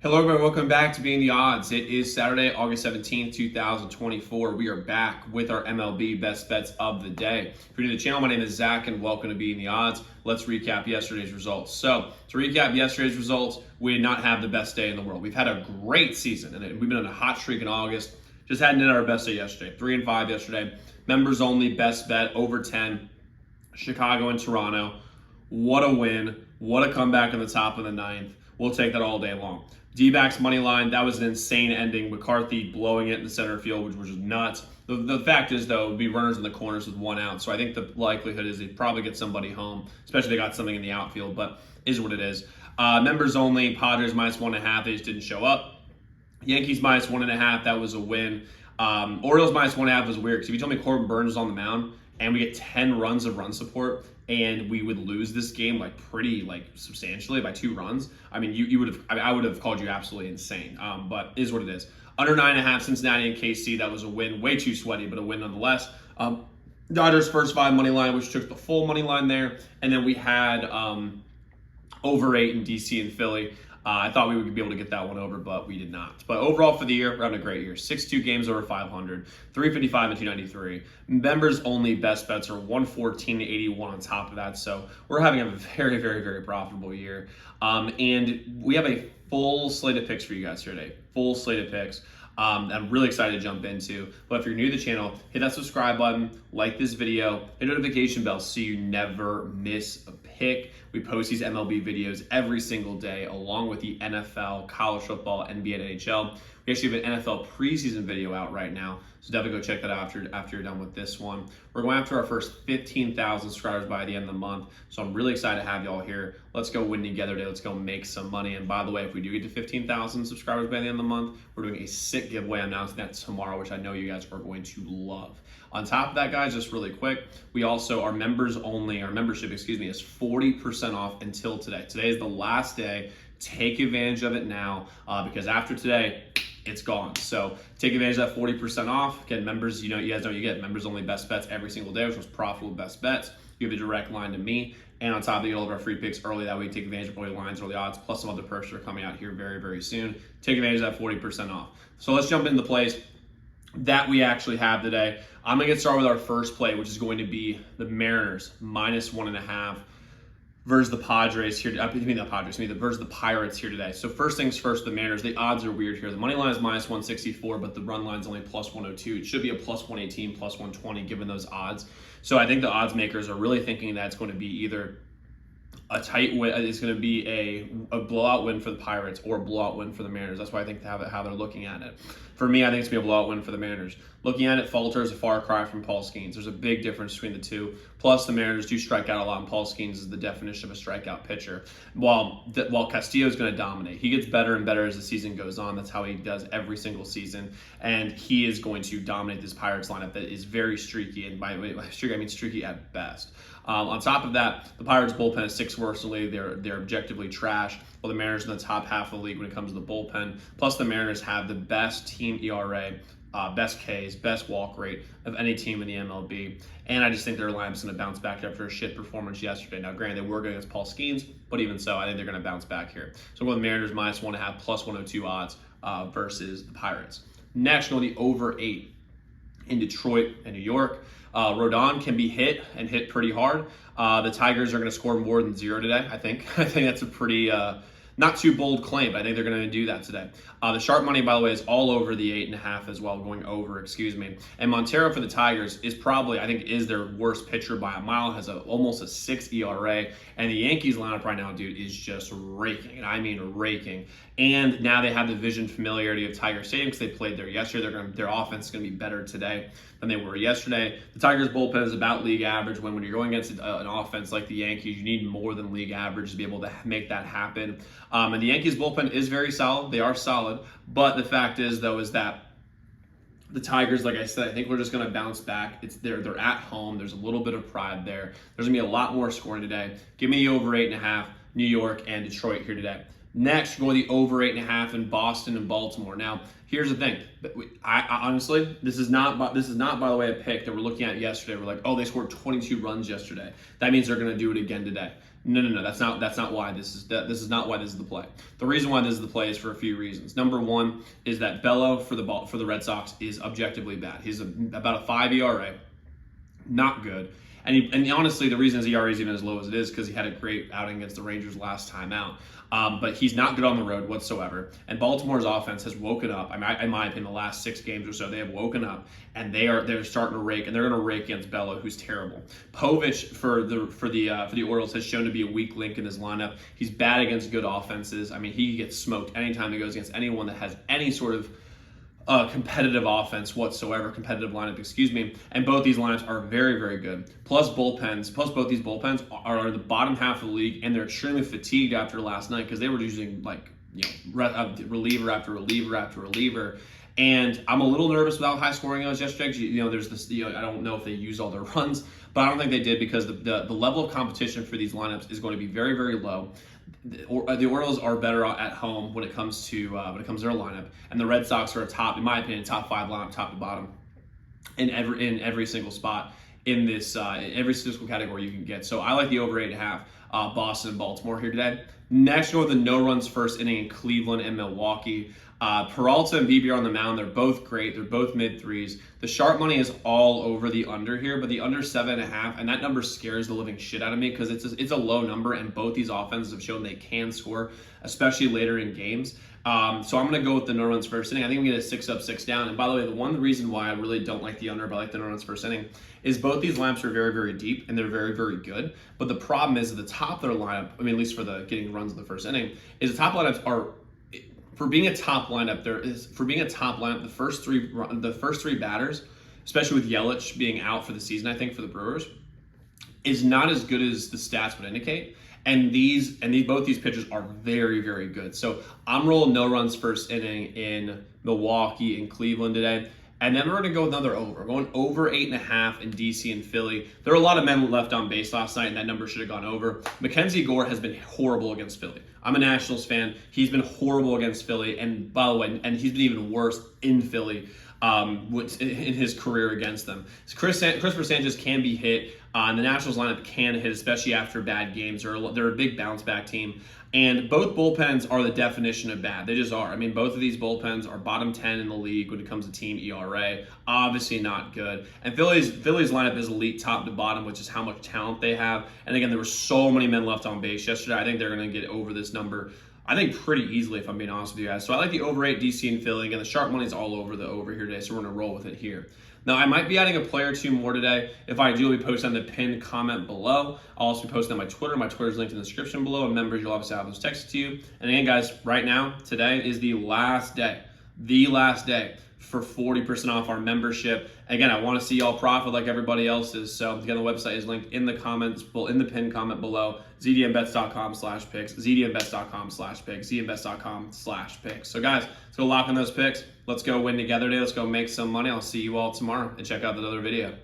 Hello everybody, welcome back to Being the Odds. It is Saturday, August 17th, 2024. We are back with our MLB best bets of the day. If you're new to the channel, my name is Zach and welcome to Being the Odds. Let's recap yesterday's results. So, to recap yesterday's results, we did not have the best day in the world. We've had a great season and we've been on a hot streak in August. Just hadn't done our best day yesterday. 3-5 yesterday. Members only best bet over 10. Chicago and Toronto. What a win. What a comeback in the top of the ninth. We'll take that all day long. D-backs money line, that was an insane ending. McCarthy blowing it in the center field, which was just nuts. The fact is, though, it would be runners in the corners with 1 out. So I think the likelihood is they'd probably get somebody home, especially if they got something in the outfield, but is what it is. Members only, Padres minus 1.5, they just didn't show up. Yankees minus 1.5, that was a win. Orioles minus 1.5 was weird, because if you told me Corbin Burns was on the mound and we get 10 runs of run support, and we would lose this game pretty substantially by 2 runs. I mean, you would have. I would have called you absolutely insane. But is what it is. Under 9.5, Cincinnati and KC. That was a win. Way too sweaty, but a win nonetheless. Dodgers first 5 money line, which took the full money line there, and then we had over 8 in DC and Philly. I thought we would be able to get that one over, but we did not. But overall for the year, we're having a great year. 62 games over 500, 355 and 293. Members only best bets are 114 to 81 on top of that. So we're having a very, very, very profitable year. And we have a full slate of picks for you guys here today. Full slate of picks. I'm really excited to jump into. But if you're new to the channel, hit that subscribe button, like this video, hit notification bell so you never miss a pick. We post these MLB videos every single day, along with the NFL, college football, NBA, and NHL. We actually have an NFL preseason video out right now, so definitely go check that out after you're done with this one. We're going after our first 15,000 subscribers by the end of the month, so I'm really excited to have y'all here. Let's go win together today. Let's go make some money. And by the way, if we do get to 15,000 subscribers by the end of the month, we're doing a sick giveaway. I'm announcing that tomorrow, which I know you guys are going to love. On top of that, guys, just really quick, we also, our membership, is 40% off until today. Today is the last day. Take advantage of it now because after today, it's gone. So take advantage of that 40% off. Again, members, you guys know you get members only best bets every single day, which was profitable best bets. You have a direct line to me. And on top of that, you get all of our free picks early. That way you take advantage of early lines, early odds, plus some other perks that are coming out here very, very soon. Take advantage of that 40% off. So let's jump into the plays that we actually have today. I'm going to get started with our first play, which is going to be the Mariners minus 1.5 versus the Padres here. Versus the Pirates here today. So first things first, the Mariners. The odds are weird here. The money line is minus 164, but the run line is only plus 102. It should be a plus 118, plus 120 given those odds. So I think the odds makers are really thinking that it's going to be either a tight win, it's going to be a blowout win for the Pirates or a blowout win for the Mariners. That's why I think how they're looking at it. For me, I think it's going to be a blowout win for the Mariners. Looking at it, Falter is a far cry from Paul Skeens. There's a big difference between the two. Plus, the Mariners do strike out a lot, and Paul Skeens is the definition of a strikeout pitcher. While Castillo is going to dominate. He gets better and better as the season goes on. That's how he does every single season. And he is going to dominate this Pirates lineup that is very streaky. And by streaky, I mean streaky at best. On top of that, the Pirates bullpen is 6th worst in the league. They're objectively trash. While the Mariners are in the top half of the league when it comes to the bullpen. Plus, the Mariners have the best team ERA, best Ks, best walk rate of any team in the MLB. And I just think their lineup's going to bounce back after a shit performance yesterday. Now, granted, they were good against Paul Skeens, but even so, I think they're going to bounce back here. So I'm going with Mariners minus 1.5, plus 102 odds versus the Pirates. Next, we're going the over 8 in Detroit and New York. Rodon can be hit and hit pretty hard. The Tigers are going to score more than 0 today, I think. I think that's a pretty not too bold claim, but I think they're going to do that today. The sharp money, by the way, is all over the 8.5 as well, going over, And Montero for the Tigers is probably, I think, is their worst pitcher by a mile, has almost a 6 ERA. And the Yankees lineup right now, dude, is just raking. And I mean raking. And now they have the vision familiarity of Tiger Stadium because they played there yesterday. Their offense is going to be better today than they were yesterday. The Tigers bullpen is about league average. When you're going against an offense like the Yankees, you need more than league average to be able to make that happen. And the Yankees bullpen is very solid. They are solid. But the fact is, though, is that the Tigers, like I said, I think we're just going to bounce back. They're at home. There's a little bit of pride there. There's going to be a lot more scoring today. Give me the over 8.5, New York and Detroit here today. Next, go the over 8.5 in Boston and Baltimore. Now, here's the thing. I honestly, this is not by the way a pick that we're looking at yesterday. We're like, oh, they scored 22 runs yesterday. That means they're going to do it again today. No. That's not why this is not why this is the play. The reason why this is the play is for a few reasons. Number one is that Bello for the Red Sox is objectively bad. He's about a 5 ERA, not good. And honestly, the reason his ERA is even as low as it is because he had a great outing against the Rangers last time out. But he's not good on the road whatsoever. And Baltimore's offense has woken up. In my opinion, the last 6 games or so, they have woken up and they're starting to rake, and they're going to rake against Bello, who's terrible. Povich for the Orioles has shown to be a weak link in this lineup. He's bad against good offenses. I mean, he gets smoked anytime he goes against anyone that has any sort of competitive offense whatsoever, competitive lineup, excuse me. And both these lineups are very, very good. Plus both these bullpens are in the bottom half of the league, and they're extremely fatigued after last night because they were using reliever after reliever after reliever. And I'm a little nervous with how high scoring it was yesterday. There's this, I don't know if they used all their runs, but I don't think they did because the level of competition for these lineups is going to be very, very low. The Orioles are better at home when it comes to their lineup, and the Red Sox are in my opinion, top 5 lineup, top to bottom, in every single spot in this every statistical category you can get. So I like the over 8.5. Boston and Baltimore here today. Next, go with the no runs first inning in Cleveland and Milwaukee. Peralta and BB are on the mound. They're both great. They're both mid-3s. The sharp money is all over the under here, but the under 7.5, and that number scares the living shit out of me because it's a low number, and both these offenses have shown they can score, especially later in games. So I'm going to go with the no runs first inning. I think I'm going to get a 6 up, 6 down. And by the way, the one reason why I really don't like the under, but I like the no runs first inning, is both these lineups are very, very deep and they're very, very good. But the problem is at the top of their lineup, I mean, at least for the getting runs in the first inning, is the top lineups are. For being a top lineup, the first three batters, especially with Yelich being out for the season, I think for the Brewers, is not as good as the stats would indicate. And both these pitchers are very, very good. So I'm rolling no runs first inning in Milwaukee and Cleveland today. And then we're going to go with another over. We're going over 8.5 in DC and Philly. There were a lot of men left on base last night, and that number should have gone over. Mackenzie Gore has been horrible against Philly. I'm a Nationals fan. He's been horrible against Philly. And by the way, and he's been even worse in Philly in his career against them. So Christopher Sanchez can be hit. And the Nationals lineup can hit, especially after bad games. They're a big bounce back team. And both bullpens are the definition of bad. They just are. I mean, both of these bullpens are bottom 10 in the league when it comes to team ERA. Obviously not good. And Philly's lineup is elite top to bottom, which is how much talent they have. And again, there were so many men left on base yesterday. I think they're going to get over this number, I think, pretty easily, if I'm being honest with you guys. So I like the over 8 DC and Philly. Again, the sharp money's all over the over here today, so we're going to roll with it here. Now, I might be adding a play or two more today. If I do, I'll be posting on the pinned comment below. I'll also be posting on my Twitter. My Twitter is linked in the description below. And members, you'll obviously have those texted to you. And again, guys, right now, today is the last day for 40% off our membership. Again, I want to see y'all profit like everybody else is. So again, the website is linked in the comments, in the pinned comment below. zdmbets.com/picks, zdmbets.com/picks, zdmbets.com/picks. So guys, let's go lock in those picks. Let's go win together today. Let's go make some money. I'll see you all tomorrow and check out that other video.